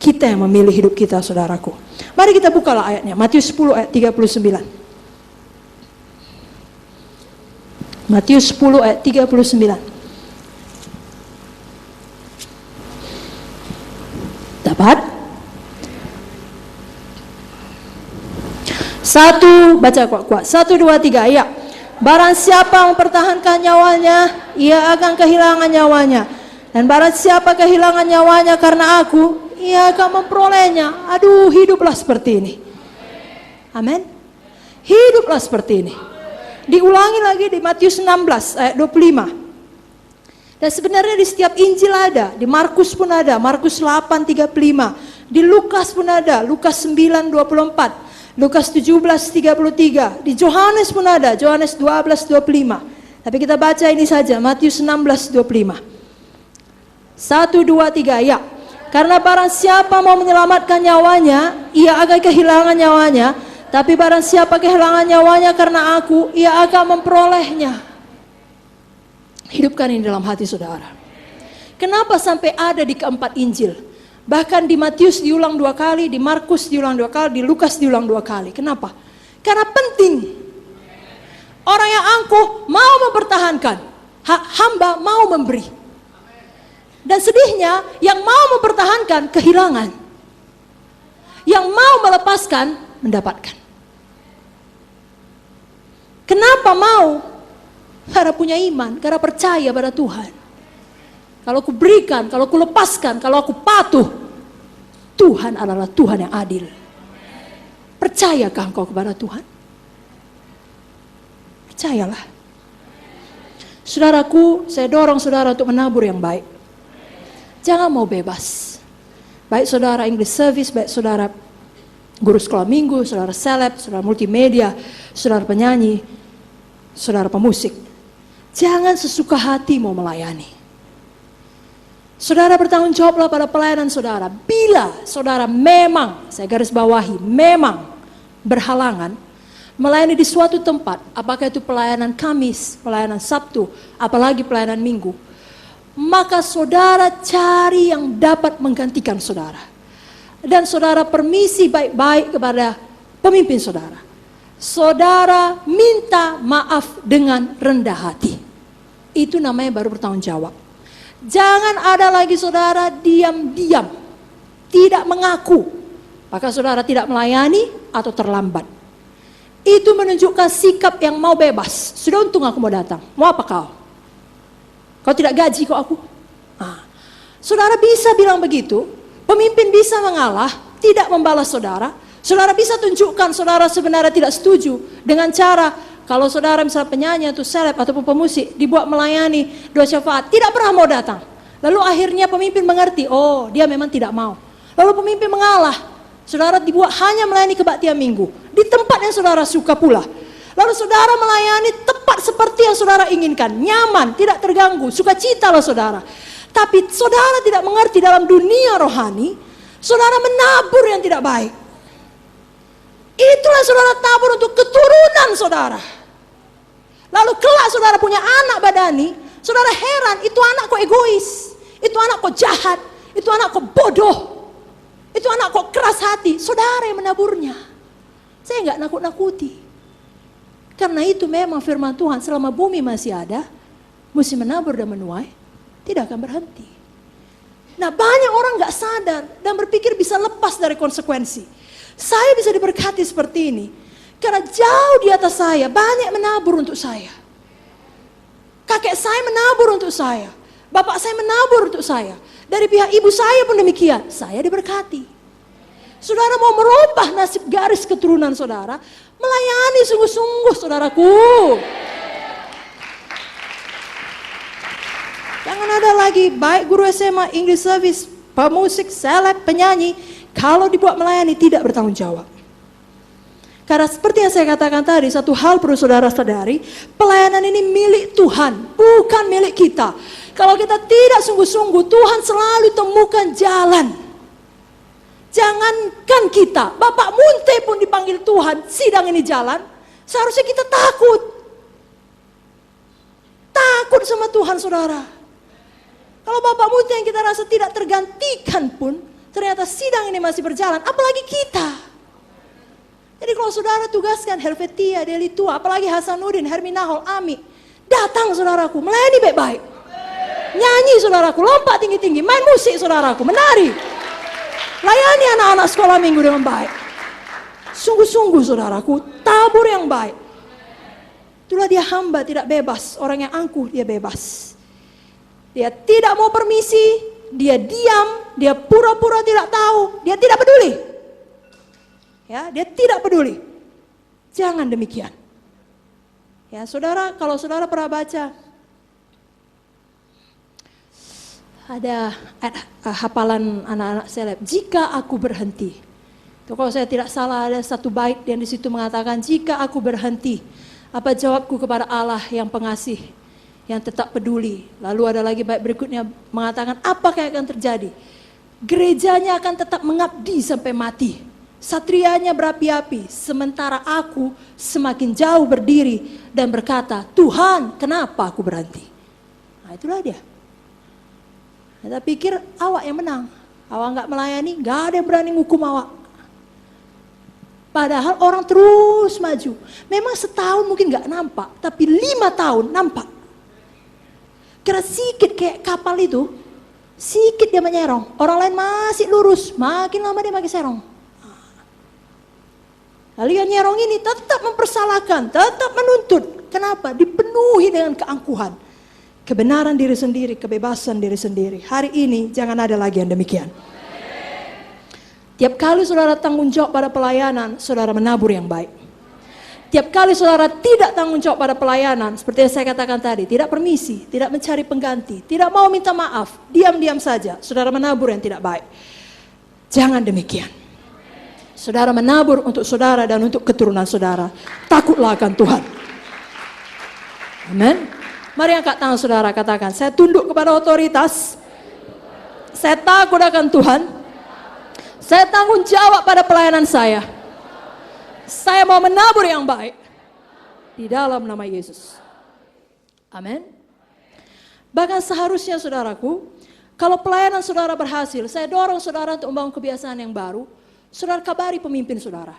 Kita yang memilih hidup kita, saudaraku. Mari kita bukalah ayatnya, Matius 10 ayat 39. Matius 10 ayat 39. Dapat? Satu, baca kuat-kuat. 1, 2, 3, ya. Barang siapa mempertahankan nyawanya, ia akan kehilangan nyawanya. Dan barang siapa kehilangan nyawanya karena aku, ia akan memperolehnya. Aduh, hiduplah seperti ini. Amin. Hiduplah seperti ini. Diulangi lagi di Matius 16 ayat 25. Dan sebenarnya di setiap Injil ada, di Markus pun ada, Markus 8:35, di Lukas pun ada, Lukas 9:24, Lukas 17:33, di Yohanes pun ada, Yohanes 12:25. Tapi kita baca ini saja, Matius 16:25. 1, 2, 3, ya. Karena barang siapa mau menyelamatkan nyawanya, ia akan kehilangan nyawanya. Tapi barang siapa kehilangan nyawanya karena aku, ia akan memperolehnya. Hidupkan ini dalam hati saudara. Kenapa sampai ada di keempat Injil? Bahkan di Matius diulang 2 kali, di Markus diulang 2 kali, di Lukas diulang 2 kali. Kenapa? Karena penting. Orang yang angkuh mau mempertahankan, hamba mau memberi. Dan sedihnya yang mau mempertahankan kehilangan. Yang mau melepaskan mendapatkan. Kenapa mau? Karena punya iman, karena percaya pada Tuhan. Kalau aku berikan, kalau aku lepaskan, kalau aku patuh, Tuhan adalah Tuhan yang adil. Percayakah engkau kepada Tuhan? Percayalah. Saudaraku, saya dorong saudara untuk menabur yang baik. Jangan mau bebas. Baik saudara English service, baik saudara guru sekolah minggu, saudara seleb, saudara multimedia, saudara penyanyi, saudara pemusik. Jangan sesuka hati mau melayani. Saudara bertanggung jawablah pada pelayanan saudara. Bila saudara memang, saya garis bawahi, memang berhalangan melayani di suatu tempat, apakah itu pelayanan Kamis, pelayanan Sabtu, apalagi pelayanan Minggu, maka saudara cari yang dapat menggantikan saudara. Dan saudara permisi baik-baik kepada pemimpin saudara. Saudara minta maaf dengan rendah hati. Itu namanya baru bertanggung jawab. Jangan ada lagi saudara diam-diam, tidak mengaku, maka saudara tidak melayani atau terlambat. Itu menunjukkan sikap yang mau bebas. Sudah untung aku mau datang. Mau apa kau? Kau tidak gaji kok aku? Saudara bisa bilang begitu. Pemimpin bisa mengalah, tidak membalas saudara. Saudara bisa tunjukkan saudara sebenarnya tidak setuju dengan cara, kalau saudara misalnya penyanyi atau seleb ataupun pemusik dibuat melayani doa syafaat, tidak pernah mau datang. Lalu akhirnya pemimpin mengerti, oh dia memang tidak mau. Lalu pemimpin mengalah. Saudara dibuat hanya melayani kebaktian minggu. Di tempat yang saudara suka pula. Lalu saudara melayani tepat seperti yang saudara inginkan. Nyaman, tidak terganggu, sukacita lah saudara. Tapi saudara tidak mengerti dalam dunia rohani, saudara menabur yang tidak baik. Itulah saudara tabur untuk keturunan saudara. Lalu kelak saudara punya anak badani, saudara heran, itu anak kok egois, itu anak kok jahat, itu anak kok bodoh. Itu anak kok keras hati, saudara yang menaburnya. Saya enggak nakut-nakuti. Karena itu memang firman Tuhan, selama bumi masih ada, mesti menabur dan menuai, tidak akan berhenti. Nah banyak orang enggak sadar dan berpikir bisa lepas dari konsekuensi. Saya bisa diberkati seperti ini, karena jauh di atas saya, banyak menabur untuk saya. Kakek saya menabur untuk saya, bapak saya menabur untuk saya. Dari pihak ibu saya pun demikian, saya diberkati. Saudara mau merubah nasib garis keturunan saudara, melayani sungguh-sungguh saudaraku. Jangan ada lagi baik guru SMA, English service, pemusik, seleb, penyanyi, kalau dibuat melayani tidak bertanggung jawab. Karena seperti yang saya katakan tadi, satu hal perlu saudara sadari, pelayanan ini milik Tuhan, bukan milik kita. Kalau kita tidak sungguh-sungguh, Tuhan selalu temukan jalan. Jangankan kita, Bapak Munte pun dipanggil Tuhan, sidang ini jalan, seharusnya kita takut. Takut sama Tuhan saudara. Kalau Bapak Munte yang kita rasa tidak tergantikan pun, ternyata sidang ini masih berjalan, apalagi kita. Jadi kalau saudara tugaskan Helvetia, Deli Tua, apalagi Hasanuddin, Herminahol, Ami, datang saudaraku, melayani baik-baik. Nyanyi saudaraku, lompat tinggi-tinggi, main musik saudaraku, menari. Layani anak-anak sekolah minggu dengan baik. Sungguh-sungguh saudaraku, tabur yang baik. Itulah dia hamba tidak bebas, orang yang angkuh dia bebas. Dia tidak mau permisi, dia diam, dia pura-pura tidak tahu, dia tidak peduli. Ya, dia tidak peduli. Jangan demikian. Ya, saudara, kalau saudara pernah baca ada hafalan anak-anak seleb, jika aku berhenti. Itu kalau saya tidak salah ada satu bait yang di situ mengatakan, jika aku berhenti, apa jawabku kepada Allah yang pengasih, yang tetap peduli. Lalu ada lagi bait berikutnya mengatakan, apakah yang akan terjadi? Gerejanya akan tetap mengabdi sampai mati. Satrianya berapi-api, sementara aku semakin jauh berdiri dan berkata, Tuhan, kenapa aku berhenti? Nah, itulah dia. Kita pikir awak yang menang. Awak nggak melayani, nggak ada yang berani ngukum awak. Padahal orang terus maju. Memang setahun mungkin gak nampak, tapi 5 tahun nampak. Karena sikit kayak kapal itu, sikit dia menyerong. Orang lain masih lurus, makin lama dia makin serong. Lalu yang nyerong ini tetap mempersalahkan, tetap menuntut. Kenapa? Dipenuhi dengan keangkuhan. Kebenaran diri sendiri, kebebasan diri sendiri. Hari ini jangan ada lagi yang demikian. Tiap kali saudara tanggung jawab pada pelayanan, saudara menabur yang baik. Tiap kali saudara tidak tanggung jawab pada pelayanan, seperti yang saya katakan tadi, tidak permisi, tidak mencari pengganti, tidak mau minta maaf, diam-diam saja, saudara menabur yang tidak baik. Jangan demikian. Saudara menabur untuk saudara dan untuk keturunan saudara. Takutlah akan Tuhan. Amin. Mari angkat tangan saudara, katakan, saya tunduk kepada otoritas, saya takut akan Tuhan, saya tanggung jawab pada pelayanan saya. Saya mau menabur yang baik di dalam nama Yesus. Amin. Bahkan seharusnya saudaraku, kalau pelayanan saudara berhasil, saya dorong saudara untuk membangun kebiasaan yang baru. Saudara kabari pemimpin saudara.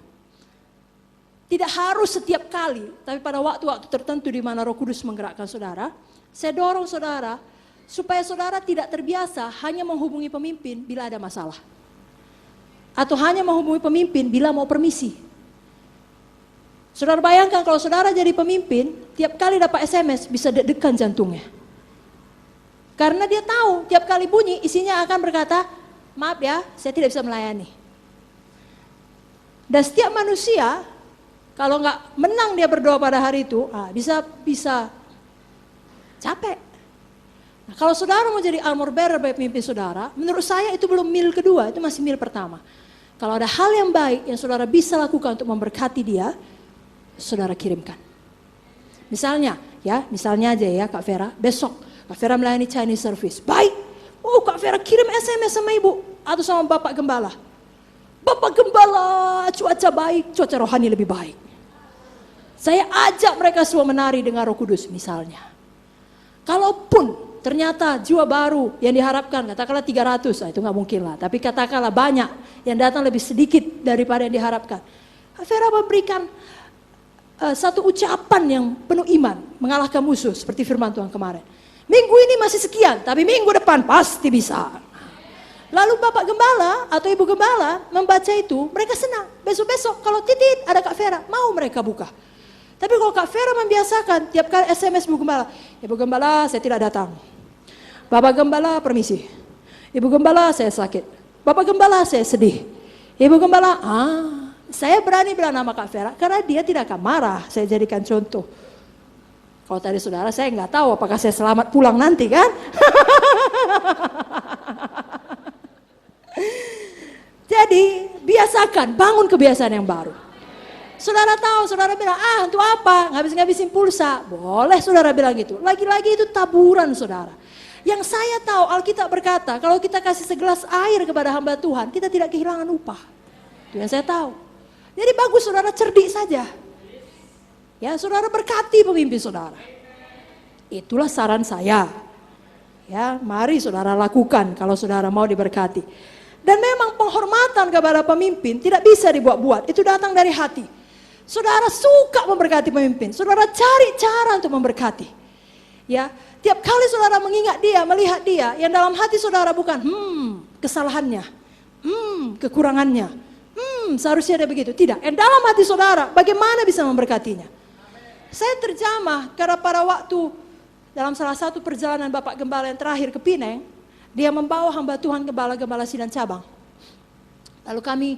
Tidak harus setiap kali, tapi pada waktu-waktu tertentu di mana Roh Kudus menggerakkan saudara, saya dorong saudara supaya saudara tidak terbiasa hanya menghubungi pemimpin bila ada masalah. Atau hanya menghubungi pemimpin bila mau permisi. Saudara bayangkan kalau saudara jadi pemimpin, tiap kali dapat SMS bisa deg-degan jantungnya. Karena dia tahu tiap kali bunyi isinya akan berkata, maaf ya, saya tidak bisa melayani. Dan setiap manusia, kalau nggak menang dia berdoa pada hari itu, bisa capek. Nah, kalau saudara mau jadi armor bearer bagi pemimpin saudara, menurut saya itu belum mil kedua, itu masih mil pertama. Kalau ada hal yang baik yang saudara bisa lakukan untuk memberkati dia, saudara kirimkan. Misalnya aja ya Kak Vera, besok Kak Vera melayani Chinese service. Baik, Kak Vera kirim SMS sama ibu atau sama Bapak Gembala. Bapak Gembala, cuaca baik, cuaca rohani lebih baik. Saya ajak mereka semua menari dengan Roh Kudus misalnya. Kalaupun ternyata jiwa baru yang diharapkan, katakanlah 300, itu nggak mungkin lah. Tapi katakanlah banyak, yang datang lebih sedikit daripada yang diharapkan. Vera memberikan satu ucapan yang penuh iman, mengalahkan musuh, seperti firman Tuhan kemarin. Minggu ini masih sekian, tapi minggu depan pasti bisa. Lalu Bapak Gembala atau Ibu Gembala membaca itu, mereka senang. Besok-besok kalau titit ada Kak Vera, mau mereka buka. Tapi kalau Kak Vera membiasakan tiap kali SMS Ibu Gembala, Ibu Gembala saya tidak datang. Bapak Gembala permisi. Ibu Gembala saya sakit. Bapak Gembala saya sedih. Ibu Gembala, saya berani bilang nama Kak Vera karena dia tidak akan marah. Saya jadikan contoh. Kalau tadi saudara saya nggak tahu apakah saya selamat pulang nanti kan? Jadi biasakan, bangun kebiasaan yang baru. Saudara tahu, saudara bilang, untuk apa? Ngabis-ngabisin pulsa. Boleh saudara bilang gitu. Lagi-lagi itu taburan saudara. Yang saya tahu Alkitab berkata, kalau kita kasih segelas air kepada hamba Tuhan, kita tidak kehilangan upah. Itu yang saya tahu. Jadi bagus saudara cerdik saja. Ya, saudara berkati pemimpin saudara. Itulah saran saya. Ya, mari saudara lakukan kalau saudara mau diberkati. Dan memang penghormatan kepada pemimpin tidak bisa dibuat-buat. Itu datang dari hati. Saudara suka memberkati pemimpin. Saudara cari cara untuk memberkati. Ya, tiap kali saudara mengingat dia, melihat dia, yang dalam hati saudara bukan kesalahannya, kekurangannya, seharusnya dia begitu. Tidak, yang dalam hati saudara bagaimana bisa memberkatinya. Saya terjamah karena pada waktu dalam salah satu perjalanan Bapak Gembala yang terakhir ke Pineng, dia membawa hamba Tuhan gembala-gembala sidang cabang. Lalu kami,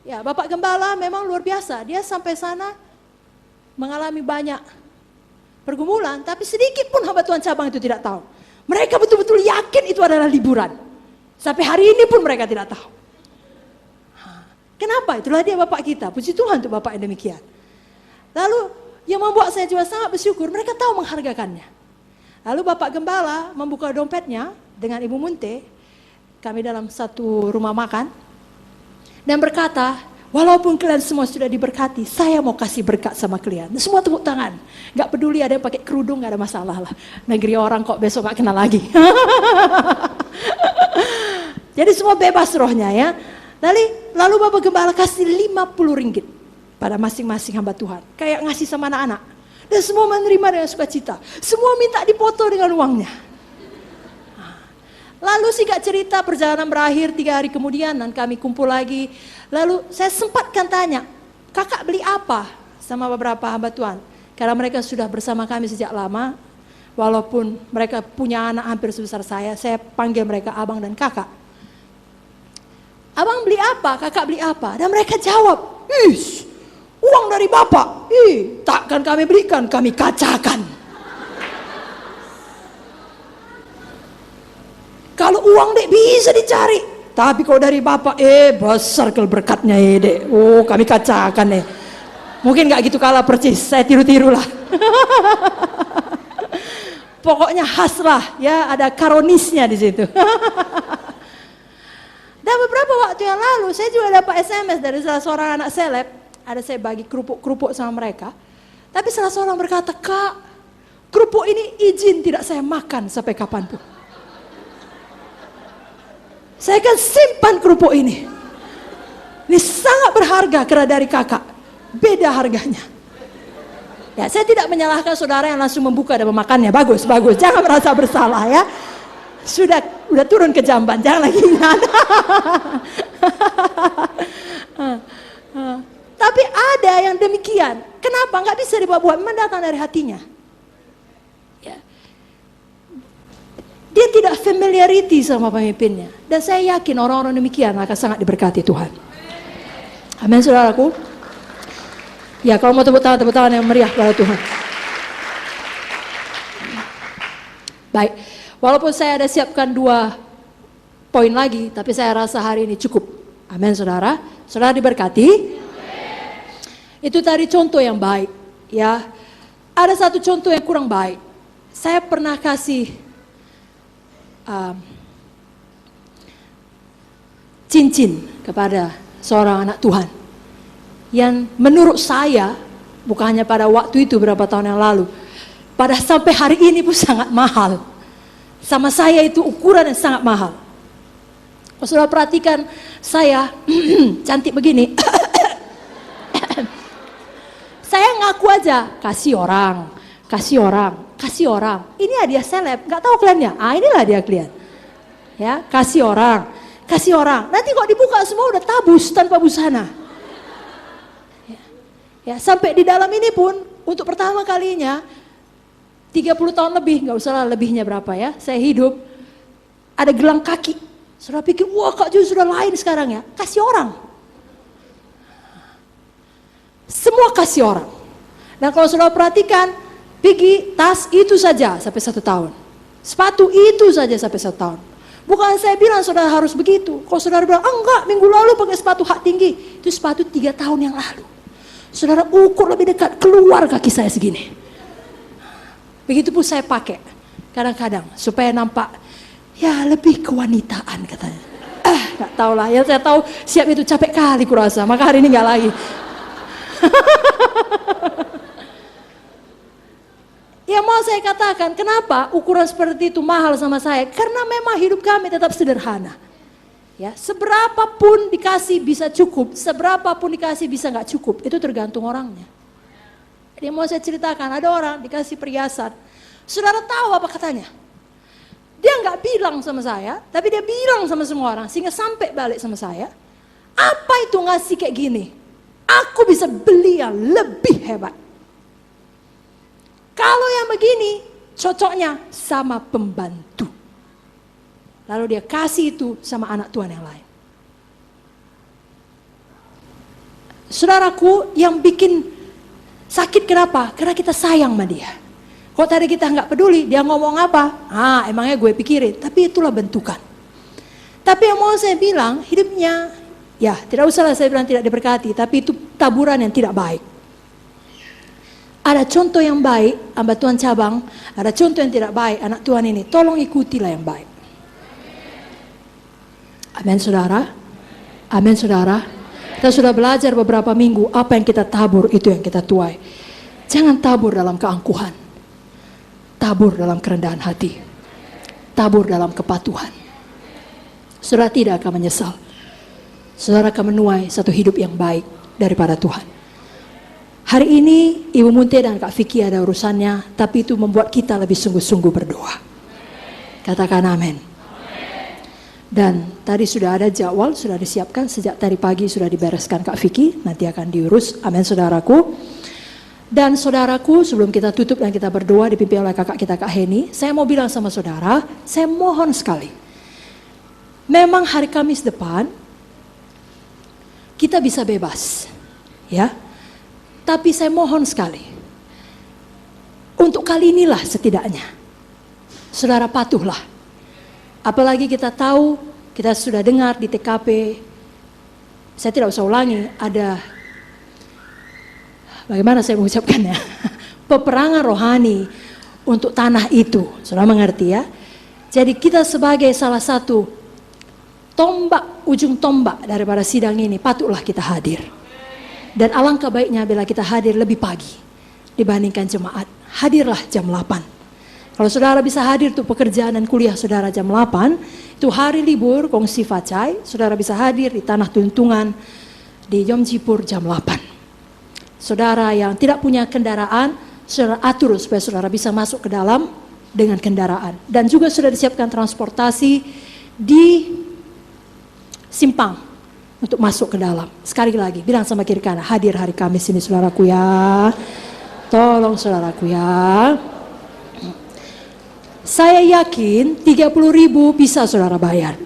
Bapak Gembala memang luar biasa. Dia sampai sana mengalami banyak pergumulan, tapi sedikit pun hamba Tuhan cabang itu tidak tahu. Mereka betul-betul yakin itu adalah liburan. Sampai hari ini pun mereka tidak tahu. Kenapa? Itulah dia Bapak kita. Puji Tuhan untuk Bapak yang demikian. Lalu yang membuat saya juga sangat bersyukur, mereka tahu menghargakannya. Lalu Bapak Gembala membuka dompetnya dengan Ibu Munte, kami dalam satu rumah makan, dan berkata, walaupun kalian semua sudah diberkati, saya mau kasih berkat sama kalian. Semua tepuk tangan, gak peduli ada yang pakai kerudung, gak ada masalah lah. Negeri orang kok besok gak kenal lagi. Jadi semua bebas rohnya ya. Lalu Bapak Gembala kasih 50 ringgit. pada masing-masing hamba Tuhan. Kayak ngasih sama anak-anak. Dan semua menerima dengan sukacita. Semua minta dipoto dengan uangnya. Lalu singkat cerita perjalanan berakhir 3 hari kemudian dan kami kumpul lagi. Lalu saya sempatkan tanya, kakak beli apa sama beberapa hamba Tuhan? Karena mereka sudah bersama kami sejak lama. Walaupun mereka punya anak hampir sebesar saya panggil mereka abang dan kakak. Abang beli apa? Kakak beli apa? Dan mereka jawab, uang dari bapak. Takkan kami belikan, kami kacakan. Kalau uang dek bisa dicari, tapi kalau dari bapak, besar berkatnya dek. Oh, kami kacakan deh. Mungkin nggak gitu kalah percis, saya tiru-tiru lah. Pokoknya khas lah, ya ada karonisnya di situ. Dan beberapa waktu yang lalu, saya juga dapat SMS dari salah seorang anak seleb. Ada saya bagi kerupuk-kerupuk sama mereka. Tapi salah seorang berkata, Kak, kerupuk ini izin tidak saya makan sampai kapanpun. Saya akan simpan kerupuk ini. Ini sangat berharga karena dari kakak. Beda harganya. Ya, saya tidak menyalahkan saudara yang langsung membuka dan memakannya. Bagus, bagus. Jangan merasa bersalah ya. Sudah turun ke jamban, jangan lagi ingat. Tapi ada yang demikian. Kenapa? Nggak bisa dibuat-buat, memang datang dari hatinya. Ya. Dia tidak familiarity sama pemimpinnya. Dan saya yakin orang-orang demikian akan sangat diberkati Tuhan. Amin saudaraku. Ya, kalau mau tepuk tangan yang meriah pada Tuhan. Baik, walaupun saya ada siapkan 2 poin lagi, tapi saya rasa hari ini cukup. Amin saudara. Saudara diberkati. Itu tadi contoh yang baik. Ya, ada satu contoh yang kurang baik. Saya pernah kasih cincin kepada seorang anak Tuhan yang menurut saya bukan hanya pada waktu itu berapa tahun yang lalu, pada sampai hari ini pun sangat mahal. Sama saya itu ukuran yang sangat mahal. Kalau saudara perhatikan saya cantik begini, saya ngaku aja kasih orang. Ini hadiah seleb, nggak tahu kliennya. Inilah dia klien. Ya, kasih orang. Nanti kok dibuka semua udah tabus tanpa busana. Ya, sampai di dalam ini pun untuk pertama kalinya 30 tahun lebih, nggak usah lah lebihnya berapa ya. Saya hidup ada gelang kaki. Saudara pikir, wah Kak Ju sudah lain sekarang ya. Kasih orang. Semua kasih orang. Dan kalau saudara perhatikan, pergi tas itu saja sampai 1 tahun. Sepatu itu saja sampai 1 tahun. Bukan saya bilang saudara harus begitu. Kalau saudara bilang, enggak, minggu lalu pakai sepatu hak tinggi. Itu sepatu 3 tahun yang lalu. Saudara ukur lebih dekat, keluar kaki saya segini. Begitu pun saya pakai. Kadang-kadang supaya nampak, ya lebih kewanitaan katanya. Gak tahu lah, yang saya tahu siap itu capek kali kurasa. Maka hari ini gak lagi. Ya mau saya katakan, kenapa ukuran seperti itu mahal sama saya? Karena memang hidup kami tetap sederhana. Ya, seberapapun dikasih bisa cukup, seberapapun dikasih bisa nggak cukup, itu tergantung orangnya. Jadi mau saya ceritakan, ada orang dikasih perhiasan, saudara tahu apa katanya? Dia nggak bilang sama saya, tapi dia bilang sama semua orang, sehingga sampai balik sama saya, apa itu ngasih kayak gini? Aku bisa beli yang lebih hebat. Kalau yang begini, cocoknya sama pembantu. Lalu dia kasih itu sama anak Tuhan yang lain. Saudaraku, yang bikin sakit kenapa? Karena kita sayang sama dia. Kalau tadi kita nggak peduli, dia ngomong apa? Emangnya gue pikirin. Tapi itulah bentukan. Tapi yang mau saya bilang, hidupnya, ya tidak usahlah saya bilang tidak diberkati, tapi itu taburan yang tidak baik. Ada contoh yang baik, hamba Tuhan cabang, ada contoh yang tidak baik, anak Tuhan ini, tolong ikutilah yang baik. Amin saudara, amin saudara. Kita sudah belajar beberapa minggu, apa yang kita tabur itu yang kita tuai. Jangan tabur dalam keangkuhan, tabur dalam kerendahan hati, tabur dalam kepatuhan. Saudara tidak akan menyesal. Saudara akan menuai satu hidup yang baik daripada Tuhan. Hari ini Ibu Munte dan Kak Vicky ada urusannya, tapi itu membuat kita lebih sungguh-sungguh berdoa. Katakan amin. Dan tadi sudah ada jadwal, sudah disiapkan sejak tadi pagi, sudah dibereskan Kak Vicky, nanti akan diurus. Amin saudaraku. Dan saudaraku, sebelum kita tutup dan kita berdoa dipimpin oleh kakak kita Kak Heni, saya mau bilang sama saudara, saya mohon sekali. Memang hari Kamis depan kita bisa bebas, ya. Tapi saya mohon sekali, untuk kali inilah setidaknya, saudara patuhlah. Apalagi kita tahu, kita sudah dengar di TKP, saya tidak usah ulangi, ada, bagaimana saya mengucapkannya, peperangan rohani untuk tanah itu, saudara mengerti ya. Jadi kita sebagai salah satu tombak, ujung tombak daripada sidang ini, patutlah kita hadir. Dan alangkah baiknya bila kita hadir lebih pagi dibandingkan jemaat. Hadirlah jam 8. Kalau saudara bisa hadir untuk pekerjaan dan kuliah saudara jam 8, itu hari libur kongsi facai, saudara bisa hadir di Tanah Tuntungan di Yom Kippur jam 8. Saudara yang tidak punya kendaraan, saudara atur supaya saudara bisa masuk ke dalam dengan kendaraan. Dan juga sudah disiapkan transportasi di simpang untuk masuk ke dalam. Sekali lagi, bilang sama kiri kanan, hadir hari Kamis ini saudaraku ya. Tolong saudaraku ya. Saya yakin 30.000 bisa saudara bayar.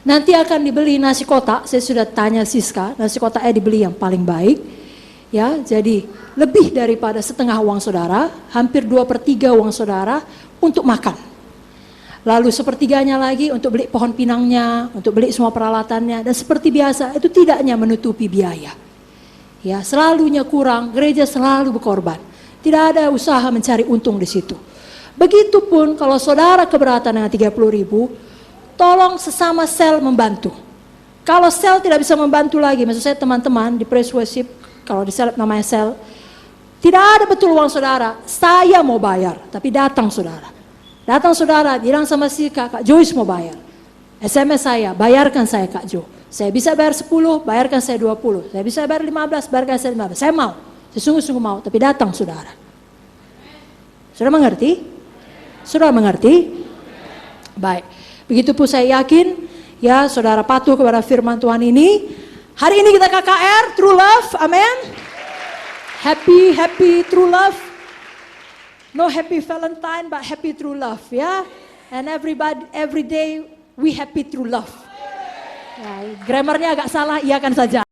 Nanti akan dibeli nasi kotak, saya sudah tanya Siska, nasi kotaknya dibeli yang paling baik. Ya, jadi lebih daripada setengah uang saudara, hampir 2/3 uang saudara untuk makan. Lalu sepertiganya lagi untuk beli pohon pinangnya, untuk beli semua peralatannya, dan seperti biasa itu tidaknya menutupi biaya. Ya, selalunya kurang, gereja selalu berkorban. Tidak ada usaha mencari untung di situ. Begitupun kalau saudara keberatan dengan 30.000, tolong sesama sel membantu. Kalau sel tidak bisa membantu lagi, maksud saya teman-teman di praise worship, kalau di sel namanya sel, tidak ada betul uang saudara, saya mau bayar, tapi datang saudara. Datang saudara, bilang sama si Kak Joyce mau bayar. SMS saya, bayarkan saya Kak Jo. Saya bisa bayar 10, bayarkan saya 20. Saya bisa bayar 15, bayarkan saya 15. Saya mau, saya sungguh-sungguh mau, tapi datang saudara. Saudara mengerti? Saudara mengerti? Baik. Begitupun saya yakin, ya saudara patuh kepada firman Tuhan ini. Hari ini kita KKR, True Love, amen. Happy true love. No happy Valentine, but happy true love, ya. And every day we happy true love. Ya, grammarnya agak salah, iya kan saja.